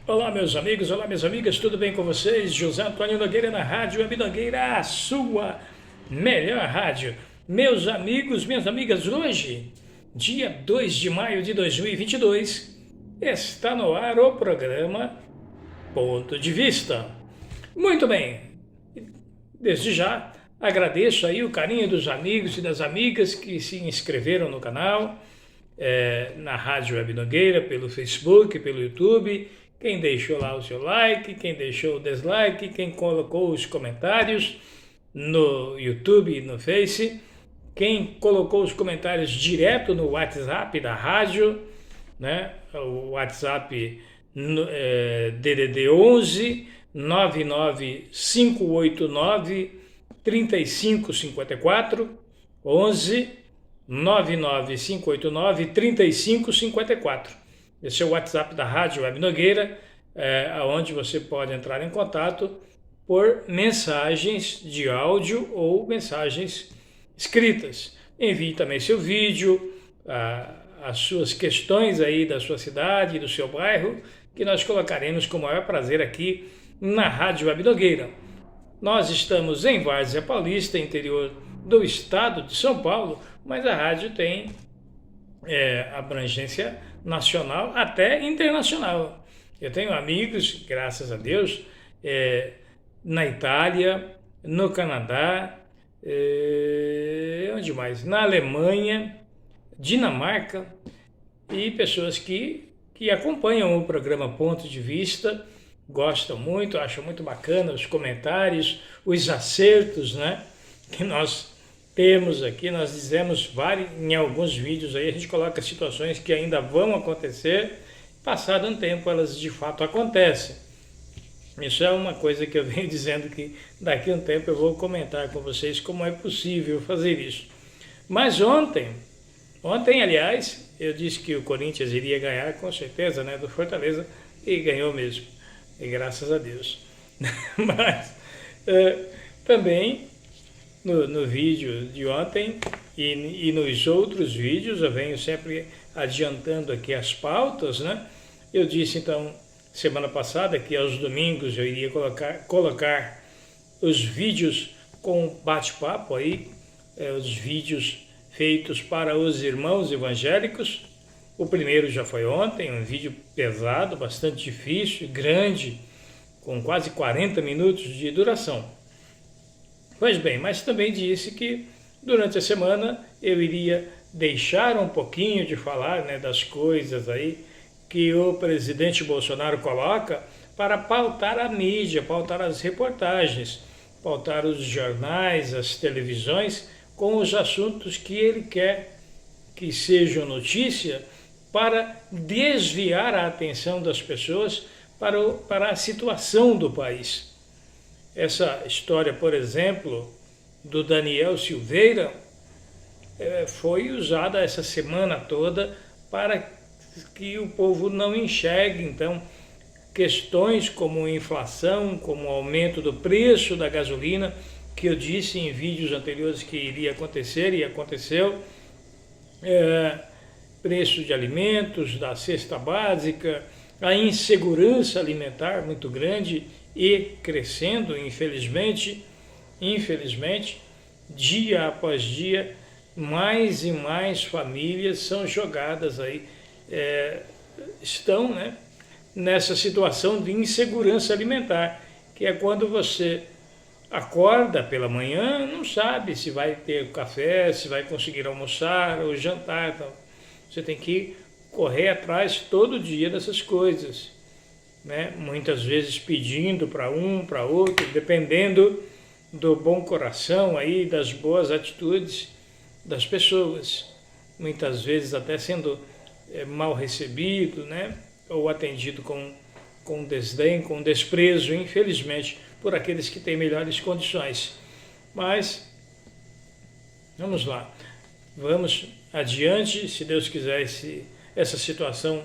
Olá, meus amigos, olá, minhas amigas, tudo bem com vocês? José Antônio Nogueira na Rádio Web Nogueira, a sua melhor rádio. Meus amigos, minhas amigas, hoje, dia 2 de maio de 2022, está no ar o programa Ponto de Vista. Muito bem, desde já agradeço aí o carinho dos amigos e das amigas que se inscreveram no canal, na Rádio Web Nogueira, pelo Facebook, pelo YouTube, quem deixou lá o seu like, quem deixou o dislike, quem colocou os comentários no YouTube e no Face, quem colocou os comentários direto no WhatsApp da rádio, né? O WhatsApp DDD 11 99589 3554 11 99589 3554. Esse é o WhatsApp da Rádio Web Nogueira, onde você pode entrar em contato por mensagens de áudio ou mensagens escritas. Envie também seu vídeo, as suas questões aí da sua cidade, do seu bairro, que nós colocaremos com o maior prazer aqui na Rádio Web Nogueira. Nós estamos em Várzea Paulista, interior do estado de São Paulo, mas a rádio tem abrangência nacional até internacional. Eu tenho amigos, graças a Deus, na Itália, no Canadá, onde mais? Na Alemanha, Dinamarca, e pessoas que acompanham o programa Ponto de Vista, gostam muito, acham muito bacana os comentários, os acertos, né, que nós temos aqui. Nós dizemos em alguns vídeos aí, a gente coloca situações que ainda vão acontecer, passado um tempo elas de fato acontecem. Isso é uma coisa que eu venho dizendo, que daqui a um tempo eu vou comentar com vocês como é possível fazer isso. Mas ontem aliás, eu disse que o Corinthians iria ganhar com certeza, né, do Fortaleza, e ganhou mesmo, e graças a Deus. Mas também no vídeo de ontem e nos outros vídeos, eu venho sempre adiantando aqui as pautas, né? Eu disse então, semana passada, que aos domingos eu iria colocar os vídeos com bate-papo aí, os vídeos feitos para os irmãos evangélicos. O primeiro já foi ontem, um vídeo pesado, bastante difícil, grande, com quase 40 minutos de duração. Pois bem, mas também disse que durante a semana eu iria deixar um pouquinho de falar, né, das coisas aí que o presidente Bolsonaro coloca para pautar a mídia, pautar as reportagens, pautar os jornais, as televisões com os assuntos que ele quer que sejam notícia, para desviar a atenção das pessoas para a situação do país. Essa história, por exemplo, do Daniel Silveira, foi usada essa semana toda para que o povo não enxergue, então, questões como inflação, como aumento do preço da gasolina, que eu disse em vídeos anteriores que iria acontecer e aconteceu, preço de alimentos, da cesta básica, a insegurança alimentar muito grande e crescendo, infelizmente, dia após dia, mais e mais famílias são jogadas aí, estão, né, nessa situação de insegurança alimentar, que é quando você acorda pela manhã, não sabe se vai ter café, se vai conseguir almoçar ou jantar. Então, você tem que correr atrás todo dia dessas coisas, né? Muitas vezes pedindo para um, para outro, dependendo do bom coração aí, das boas atitudes das pessoas. Muitas vezes até sendo mal recebido, né? Ou atendido com desdém, com desprezo, infelizmente, por aqueles que têm melhores condições. Mas, vamos lá, vamos adiante, se Deus quiser, essa situação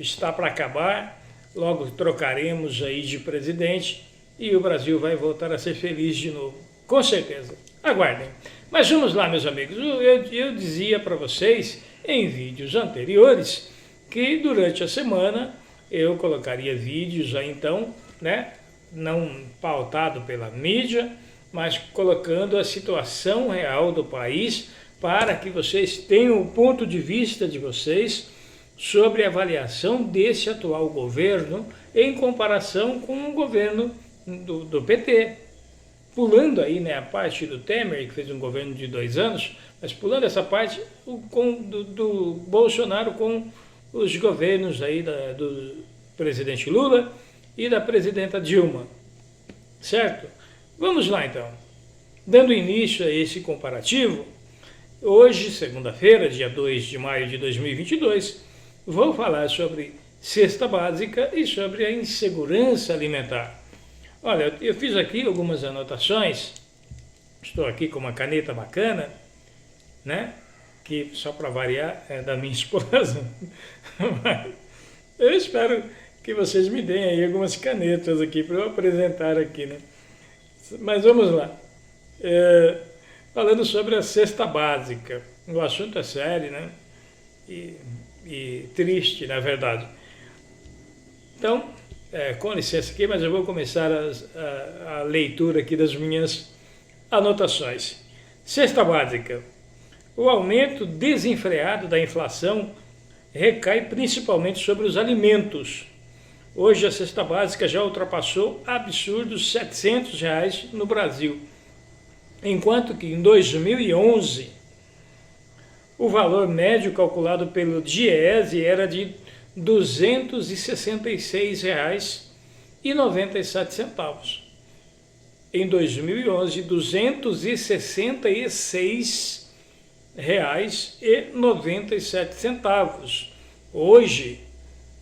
está para acabar, logo trocaremos aí de presidente e o Brasil vai voltar a ser feliz de novo, com certeza. Aguardem. Mas vamos lá, meus amigos, eu dizia para vocês em vídeos anteriores que durante a semana eu colocaria vídeos aí então, né, não pautado pela mídia, mas colocando a situação real do país para que vocês tenham o ponto de vista de vocês sobre a avaliação desse atual governo em comparação com o governo do PT. Pulando aí, né, a parte do Temer, que fez um governo de 2 anos, mas pulando essa parte do Bolsonaro com os governos aí do presidente Lula e da presidenta Dilma, certo? Vamos lá então. Dando início a esse comparativo, hoje, segunda-feira, dia 2 de maio de 2022, vou falar sobre cesta básica e sobre a insegurança alimentar. Olha, eu fiz aqui algumas anotações, estou aqui com uma caneta bacana, né? Que, só para variar, é da minha esposa. Eu espero que vocês me deem aí algumas canetas aqui para eu apresentar aqui, né? Mas vamos lá. Falando sobre a cesta básica. O assunto é sério, né? E triste, na verdade. Então, com licença aqui, mas eu vou começar a leitura aqui das minhas anotações. Cesta básica. O aumento desenfreado da inflação recai principalmente sobre os alimentos. Hoje a cesta básica já ultrapassou absurdos R$ 700 no Brasil, enquanto que em 2011 o valor médio calculado pelo DIEESE era de R$ 266,97. Em 2011, R$ 266,97. Hoje,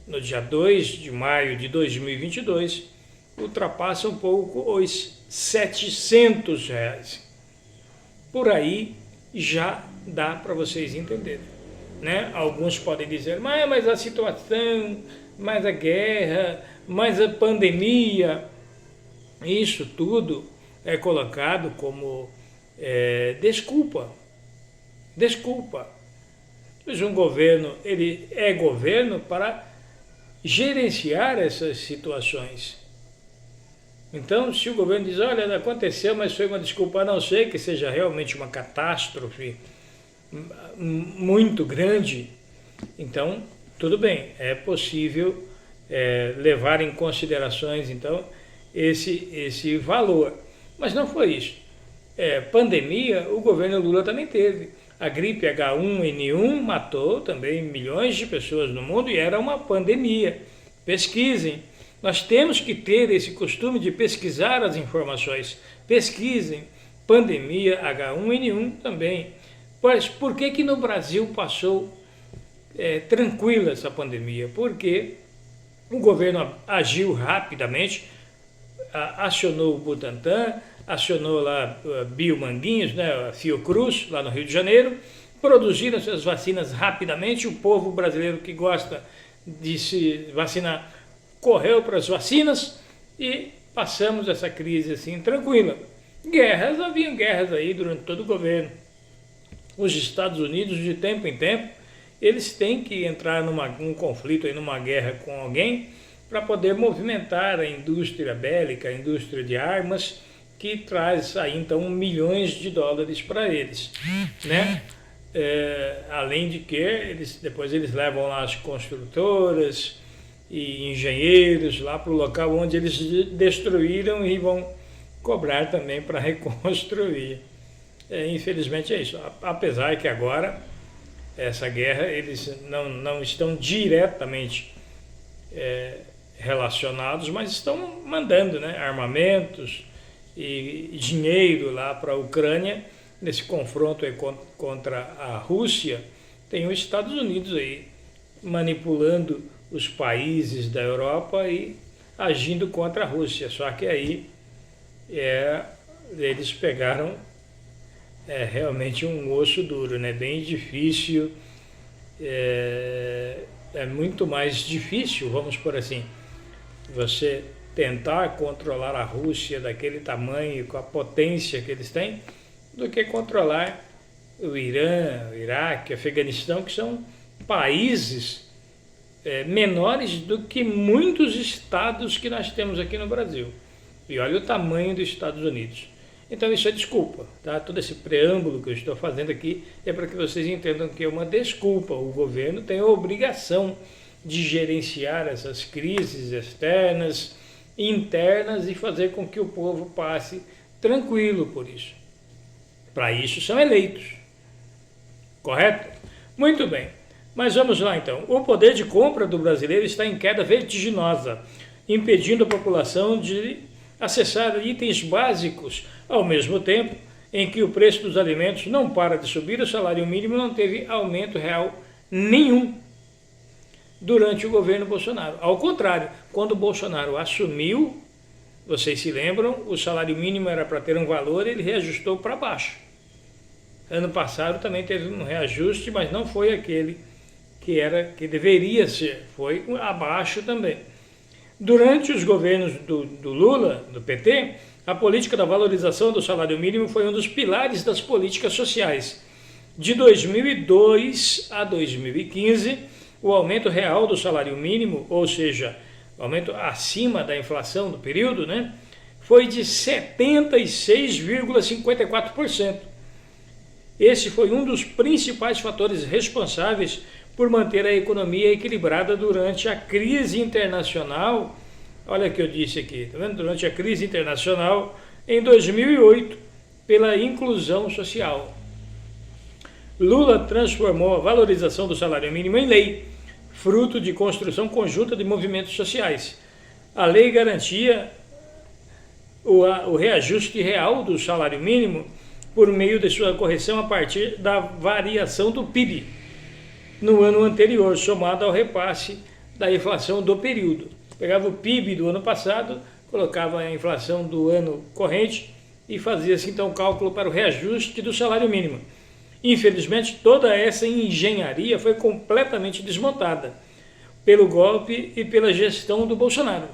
no dia 2 de maio de 2022, ultrapassa um pouco os R$ 700. Por aí já dá para vocês entenderem, né? Alguns podem dizer, mas a situação, mas a guerra, mas a pandemia, isso tudo é colocado como desculpa. Pois um governo, ele é governo para gerenciar essas situações. Então, se o governo diz, olha, aconteceu, mas foi uma desculpa, a não ser que seja realmente uma catástrofe muito grande, então, tudo bem, é possível levar em considerações, então, esse valor. Mas não foi isso. Pandemia, o governo Lula também teve. A gripe H1N1 matou também milhões de pessoas no mundo e era uma pandemia. Pesquisem. Nós temos que ter esse costume de pesquisar as informações. Pesquisem. Pandemia H1N1 também. Mas por que no Brasil passou tranquila essa pandemia? Porque o governo agiu rapidamente, acionou o Butantan, acionou lá Biomanguinhos, né, a Fiocruz, lá no Rio de Janeiro, produziram essas vacinas rapidamente, o povo brasileiro que gosta de se vacinar correu para as vacinas e passamos essa crise assim tranquila. Haviam guerras aí durante todo o governo. Os Estados Unidos, de tempo em tempo, eles têm que entrar num conflito, aí, numa guerra com alguém, para poder movimentar a indústria bélica, a indústria de armas, que traz aí então milhões de dólares para eles, né? Além de que depois eles levam lá as construtoras e engenheiros lá para o local onde eles destruíram e vão cobrar também para reconstruir. Infelizmente é isso. Apesar que agora essa guerra eles não estão diretamente relacionados, mas estão mandando, né, armamentos e dinheiro lá para a Ucrânia. Nesse confronto aí contra a Rússia, tem os Estados Unidos aí manipulando os países da Europa e agindo contra a Rússia. Só que aí eles pegaram realmente um osso duro, né? Bem difícil, é muito mais difícil, vamos por assim, você tentar controlar a Rússia daquele tamanho, com a potência que eles têm, do que controlar o Irã, o Iraque, o Afeganistão, que são países menores do que muitos estados que nós temos aqui no Brasil. E olha o tamanho dos Estados Unidos. Então isso é desculpa, tá? Todo esse preâmbulo que eu estou fazendo aqui é para que vocês entendam que é uma desculpa. O governo tem a obrigação de gerenciar essas crises externas, internas e fazer com que o povo passe tranquilo por isso. Para isso são eleitos. Correto? Muito bem. Mas vamos lá então. O poder de compra do brasileiro está em queda vertiginosa, impedindo a população de acessar itens básicos, ao mesmo tempo em que o preço dos alimentos não para de subir, o salário mínimo não teve aumento real nenhum durante o governo Bolsonaro. Ao contrário, quando o Bolsonaro assumiu, vocês se lembram, o salário mínimo era para ter um valor, ele reajustou para baixo. Ano passado também teve um reajuste, mas não foi aquele que deveria ser, foi abaixo também. Durante os governos do Lula, do PT, a política da valorização do salário mínimo foi um dos pilares das políticas sociais. De 2002 a 2015, o aumento real do salário mínimo, ou seja, o aumento acima da inflação do período, né, foi de 76,54%. Esse foi um dos principais fatores responsáveis por manter a economia equilibrada durante a crise internacional. Olha o que eu disse aqui, tá vendo? Durante a crise internacional em 2008, pela inclusão social. Lula transformou a valorização do salário mínimo em lei, fruto de construção conjunta de movimentos sociais. A lei garantia o reajuste real do salário mínimo por meio de sua correção a partir da variação do PIB no ano anterior, somado ao repasse da inflação do período. Pegava o PIB do ano passado, colocava a inflação do ano corrente e fazia-se então o cálculo para o reajuste do salário mínimo. Infelizmente, toda essa engenharia foi completamente desmontada pelo golpe e pela gestão do Bolsonaro.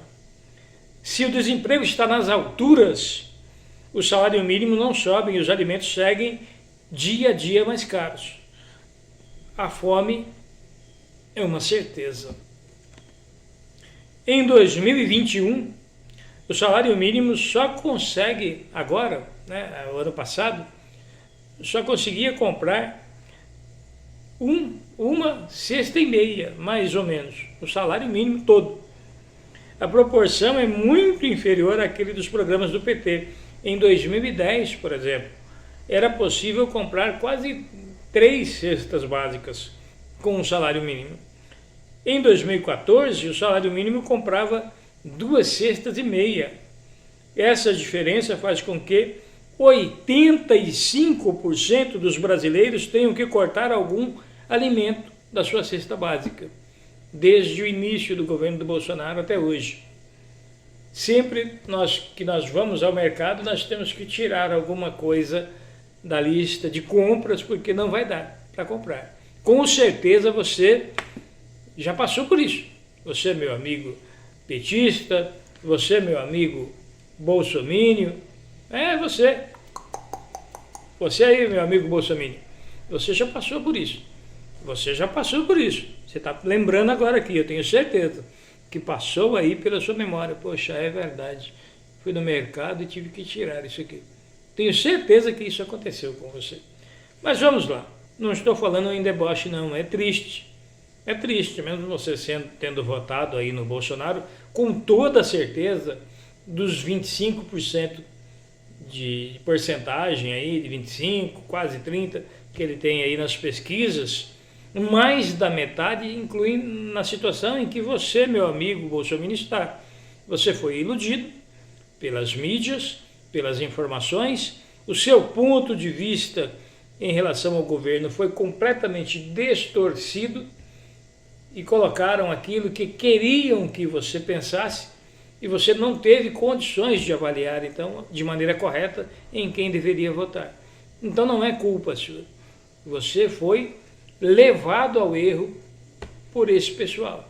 Se o desemprego está nas alturas, o salário mínimo não sobe e os alimentos seguem dia a dia mais caros. A fome é uma certeza. Em 2021, o salário mínimo só consegue, agora, né, o ano passado, só conseguia comprar uma cesta e meia, mais ou menos, o salário mínimo todo. A proporção é muito inferior àquele dos programas do PT. Em 2010, por exemplo, era possível comprar quase 3 cestas básicas com um salário mínimo. Em 2014, o salário mínimo comprava 2 cestas e meia. Essa diferença faz com que 85% dos brasileiros tenham que cortar algum alimento da sua cesta básica, desde o início do governo do Bolsonaro até hoje. Sempre que nós vamos ao mercado, nós temos que tirar alguma coisa da lista de compras, porque não vai dar para comprar. Com certeza você já passou por isso. Você, meu amigo petista, você, meu amigo bolsomínio, você. Você aí, meu amigo bolsomínio, você já passou por isso. Você já passou por isso. Você está lembrando agora aqui, eu tenho certeza que passou aí pela sua memória. Poxa, é verdade. Fui no mercado e tive que tirar isso aqui. Tenho certeza que isso aconteceu com você. Mas vamos lá. Não estou falando em deboche, não. É triste. É triste, mesmo você tendo votado aí no Bolsonaro, com toda a certeza dos 25% de porcentagem aí, de 25, quase 30, que ele tem aí nas pesquisas, mais da metade inclui na situação em que você, meu amigo bolsominion, está. Você foi iludido pelas mídias, pelas informações, o seu ponto de vista em relação ao governo foi completamente distorcido e colocaram aquilo que queriam que você pensasse e você não teve condições de avaliar, então, de maneira correta em quem deveria votar. Então não é culpa sua. Você foi levado ao erro por esse pessoal.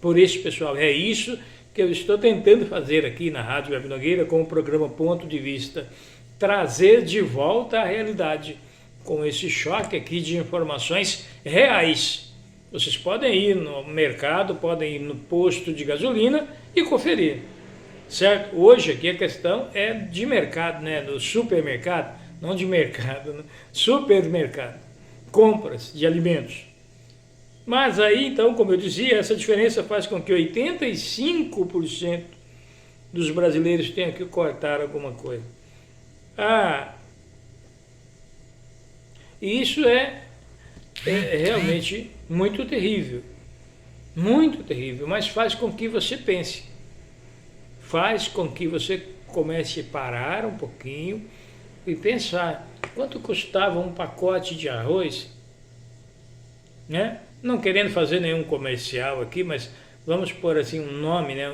Por esse pessoal. É isso que eu estou tentando fazer aqui na Rádio Web Nogueira com o programa Ponto de Vista. Trazer de volta a realidade com esse choque aqui de informações reais. Vocês podem ir no mercado, podem ir no posto de gasolina e conferir, certo? Hoje aqui a questão é de mercado, né? Do supermercado, não de mercado, né? Supermercado, compras de alimentos. Mas aí, então, como eu dizia, essa diferença faz com que 85% dos brasileiros tenham que cortar alguma coisa. E isso é realmente muito terrível, mas faz com que você pense, faz com que você comece a parar um pouquinho e pensar, quanto custava um pacote de arroz, né? Não querendo fazer nenhum comercial aqui, mas vamos pôr assim um nome, né?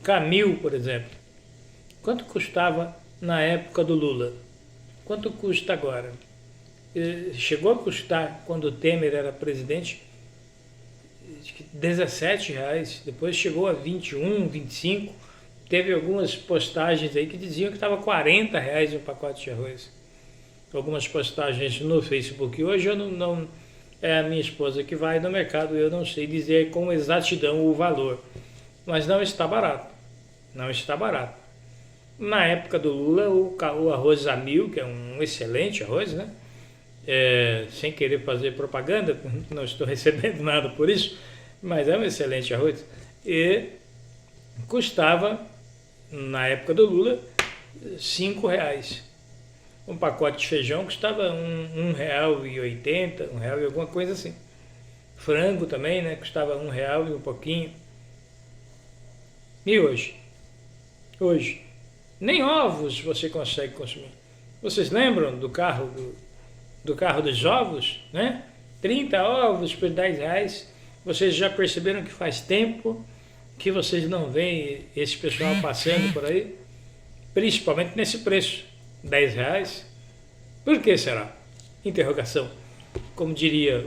Camil, por exemplo. Quanto custava na época do Lula? Quanto custa agora? Chegou a custar, quando o Temer era presidente, R$17, depois chegou a 21, 25. Teve algumas postagens aí que diziam que estava R$40 um pacote de arroz. Algumas postagens no Facebook. Hoje eu não é a minha esposa que vai no mercado, eu não sei dizer com exatidão o valor. Mas não está barato. Não está barato. Na época do Lula, o arroz Amil, que é um excelente arroz, né? Sem querer fazer propaganda, não estou recebendo nada por isso, mas é um excelente arroz. E custava, na época do Lula, R$5. Um pacote de feijão custava R$1,80, R$1 e alguma coisa assim. Frango também, né? Custava R$1 e um pouquinho. E hoje? Hoje, nem ovos você consegue consumir. Vocês lembram do carro dos ovos, né? 30 ovos por R$10. Vocês já perceberam que faz tempo que vocês não veem esse pessoal passando por aí? Principalmente nesse preço, R$10. Por que será? Interrogação. Como diria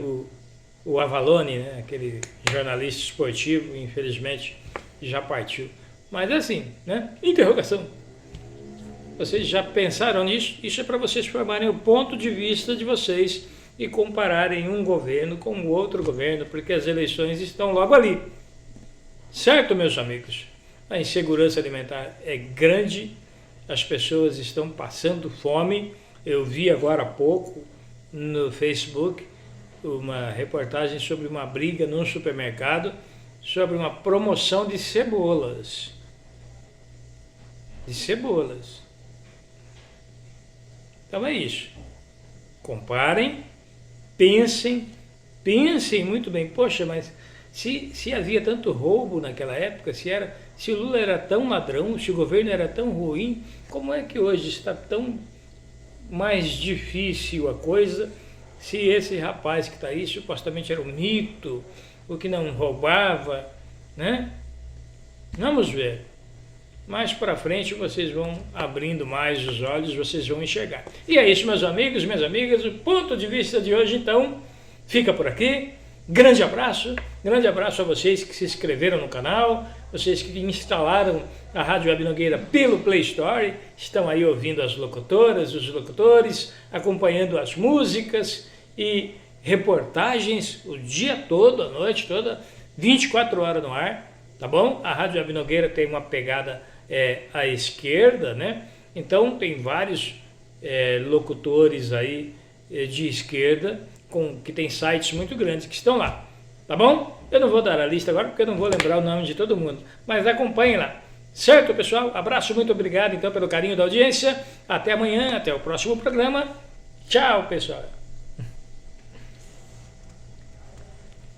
o Avalone, né? Aquele jornalista esportivo, infelizmente já partiu. Mas assim, né? Interrogação. Vocês já pensaram nisso? Isso é para vocês formarem o ponto de vista de vocês e compararem um governo com o outro governo, porque as eleições estão logo ali. Certo, meus amigos? A insegurança alimentar é grande, as pessoas estão passando fome. Eu vi agora há pouco no Facebook uma reportagem sobre uma briga num supermercado sobre uma promoção de cebolas. Então é isso. Comparem, pensem muito bem. Poxa, mas se havia tanto roubo naquela época, se o Lula era tão ladrão, se o governo era tão ruim, como é que hoje está tão mais difícil a coisa, se esse rapaz que está aí supostamente era um mito, o que não roubava, né? Vamos ver. Mais para frente vocês vão abrindo mais os olhos, vocês vão enxergar. E é isso, meus amigos, minhas amigas, o ponto de vista de hoje, então, fica por aqui. Grande abraço a vocês que se inscreveram no canal, vocês que instalaram a Rádio Web Nogueira pelo Play Store, estão aí ouvindo as locutoras, os locutores, acompanhando as músicas e reportagens o dia todo, a noite toda, 24 horas no ar, tá bom? A Rádio Web Nogueira tem uma pegada à esquerda, né? Então tem vários locutores aí de esquerda que tem sites muito grandes que estão lá, tá bom? Eu não vou dar a lista agora porque eu não vou lembrar o nome de todo mundo, mas acompanhem lá. Certo, pessoal? Abraço, muito obrigado então pelo carinho da audiência. Até amanhã, até o próximo programa. Tchau, pessoal.